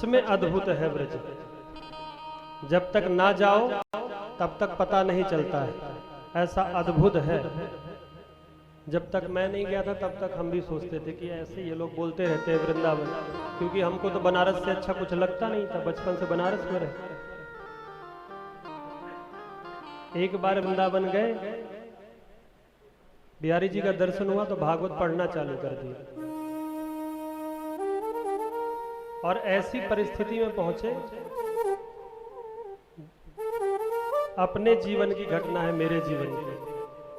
में अद्भुत है ब्रज। जब तक ना जाओ तब तक पता नहीं चलता है, ऐसा अद्भुत है। जब तक मैं नहीं गया था तब तक हम भी सोचते थे कि ऐसे ये लोग बोलते रहते हैं वृंदावन, क्योंकि हमको तो बनारस से अच्छा कुछ लगता नहीं था, बचपन से बनारस में रहे। एक बार वृंदावन गए, बिहारी जी का दर्शन हुआ तो भागवत पढ़ना चालू कर दिया, और ऐसी परिस्थिति में पहुंचे, अपने जीवन की घटना है, मेरे जीवन की।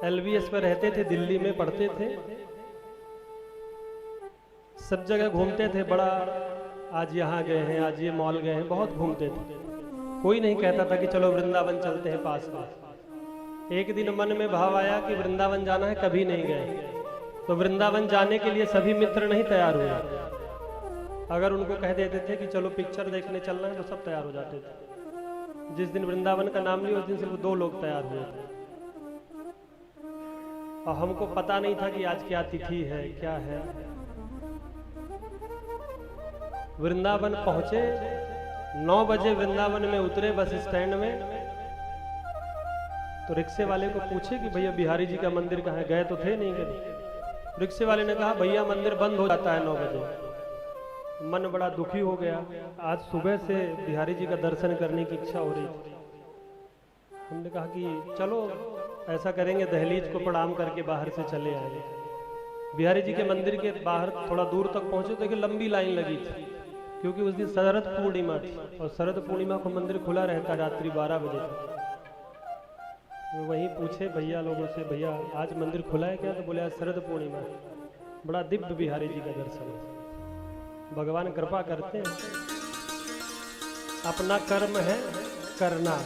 LBS में रहते थे, दिल्ली में पढ़ते थे, सब जगह घूमते थे, बड़ा आज यहाँ गए हैं, आज ये मॉल गए हैं, बहुत घूमते थे। कोई नहीं कहता था कि चलो वृंदावन चलते हैं पास में। एक दिन मन में भाव आया कि वृंदावन जाना है, कभी नहीं गए, तो वृंदावन जाने के लिए सभी मित्र नहीं तैयार हुए। अगर उनको कह देते थे कि चलो पिक्चर देखने चलना है तो सब तैयार हो जाते थे। जिस दिन वृंदावन का नाम लिया उस दिन सिर्फ 2 लोग तैयार हुए थे, और हमको पता नहीं था कि आज क्या तिथि है, क्या है। वृंदावन पहुंचे, 9 बजे वृंदावन में उतरे बस स्टैंड में, तो रिक्शे वाले को पूछे कि भैया बिहारी जी का मंदिर कहाँ है, गए तो थे नहीं कभी। रिक्शे वाले ने कहा भैया मंदिर बंद हो जाता है 9 बजे। मन बड़ा दुखी हो गया, आज सुबह से बिहारी जी का दर्शन करने की इच्छा हो रही थी। हमने कहा कि चलो ऐसा करेंगे, दहलीज को प्रणाम करके बाहर से चले आए। बिहारी जी के मंदिर के बाहर थोड़ा दूर तक पहुंचे तो एक लंबी लाइन लगी थी, क्योंकि उस दिन शरद पूर्णिमा थी, और शरद पूर्णिमा को मंदिर खुला रहता रात्रि 12 बजे तक। वो वहीं पूछे भैया लोगों से, भैया आज मंदिर खुला है क्या? तो बोले आज शरद पूर्णिमा है। बड़ा दिव्य बिहारी जी का दर्शन है, भगवान कृपा करते हैं। अपना कर्म है करना,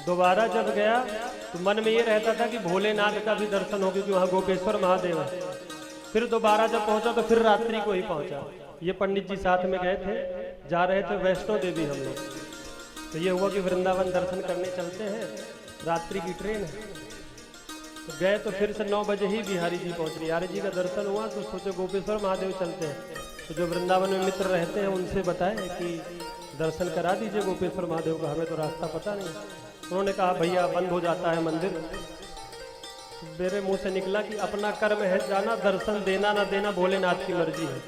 दोबारा जब गया तो मन में ये रहता था कि भोलेनाथ का भी दर्शन हो, क्योंकि वहां गोपेश्वर महादेव है। फिर दोबारा जब पहुंचा तो फिर रात्रि को ही पहुंचा। ये पंडित जी साथ में गए थे, जा रहे थे वैष्णो देवी हम लोग, तो ये हुआ कि वृंदावन दर्शन करने चलते हैं, रात्रि की ट्रेन है। तो गए तो फिर से 9 बजे ही बिहारी जी पहुंच। बिहारी जी का दर्शन हुआ तो सोचे गोपेश्वर महादेव चलते हैं। तो जो वृंदावन में मित्र रहते हैं उनसे बताए कि दर्शन करा दीजिए गोपेश्वर महादेव का, हमें तो रास्ता पता नहीं। उन्होंने कहा भैया बंद हो जाता है मंदिर। मेरे मुंह से निकला कि अपना कर्म है जाना, दर्शन देना ना देना भोलेनाथ की मर्जी है।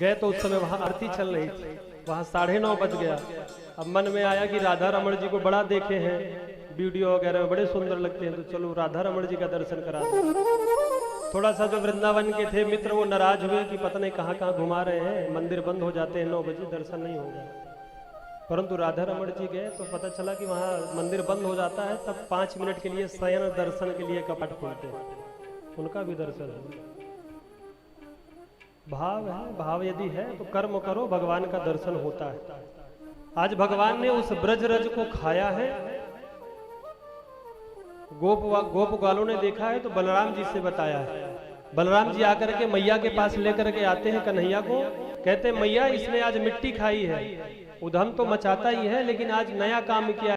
गए तो उस समय वहां आरती चल रही थी, वहां 9:30 बज गया। अब मन में आया कि राधा रमण जी को बड़ा देखे हैं, वीडियो वगैरह में बड़े सुंदर लगते हैं, तो चलो राधा रमण जी का दर्शन करा दो। थोड़ा सा जो वृंदावन के थे मित्र वो नाराज हुए कि पता नहीं कहाँ कहाँ घुमा रहे हैं, मंदिर बंद हो जाते हैं 9 बजे, दर्शन नहीं होगा। परंतु राधा रमण जी गए तो पता चला कि वहाँ मंदिर बंद हो जाता है, तब 5 मिनट के लिए शयन दर्शन के लिए कपाट खोलते हैं, उनका भी दर्शन है। भाव है, भाव यदि है तो कर्म करो, भगवान का दर्शन होता है। आज भगवान ने उस ब्रज रज को खाया है। गोप ग्वालों ने देखा है तो बलराम जी से बताया है। बलराम जी आकर के मैया के पास लेकर के आते हैं कन्हैया को, कहते हैं मैया इसने आज मिट्टी खाई है, उधम तो मचाता ही है लेकिन आज नया काम किया।